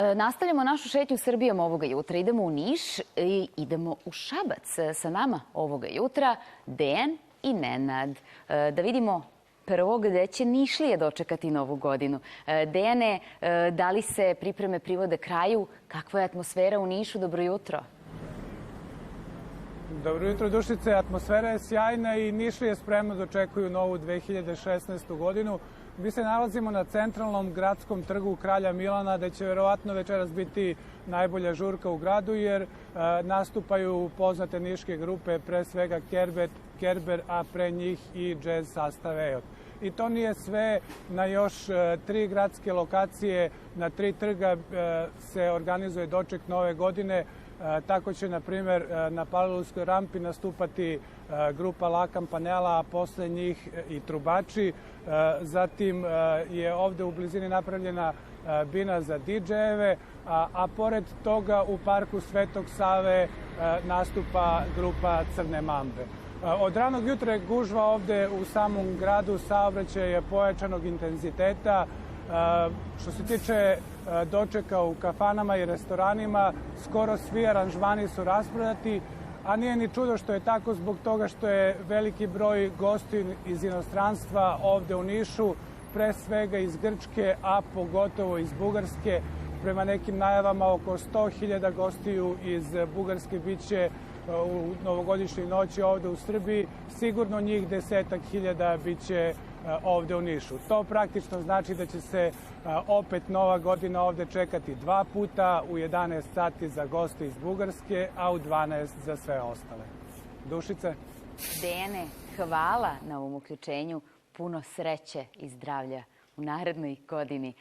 Nastavljamo našu šetnju Srbijom ovoga jutra. Idemo u Niš i idemo u Šabac. Sa nama ovoga jutra Dejan i Nenad. Da vidimo prvo gde će Nišlije dočekati Novu godinu. Dejane, da li se pripreme privode kraju? Kakva je atmosfera u Nišu? Dobro jutro. Dobro jutro, Dušice. Atmosfera je sjajna i Nišlije spremno dočekuju novu 2016. godinu. Mi se nalazimo na centralnom gradskom trgu Kralja Milana, gde će verovatno večeras biti najbolja žurka u gradu, jer nastupaju poznate niške grupe, pre svega Kerber, a pre njih i džez sastav Ejot. I to nije sve, na još 3 gradske lokacije, na 3 trga se organizuje doček nove godine. Tako će, na primjer, na Palilulskoj rampi nastupati grupa La Campanella, a posle njih i trubači. Zatim je ovde u blizini napravljena bina za DJ-eve, a pored toga u parku Svetog Save nastupa grupa Crne Mambe. Od ranog jutra je gužva ovde u samom gradu, saobraćaj je pojačanog intenziteta. Što se tiče dočeka u kafanama i restoranima, skoro svi aranžmani su rasprodati, a nije ni čudo što je tako zbog toga što je veliki broj gostiju iz inostranstva ovde u Nišu, pre svega iz Grčke, a pogotovo iz Bugarske. Prema nekim najavama oko 100.000 gostiju iz Bugarske biće u novogodišnjoj noći ovde u Srbiji. Sigurno njih 10.000 biće ovde u Nišu. To praktično znači da će se opet nova godina ovde čekati 2 puta, u 11 sati za goste iz Bugarske, a u 12 za sve ostale. Dušice? Dejane, hvala na ovom uključenju. Puno sreće i zdravlja u narednoj godini.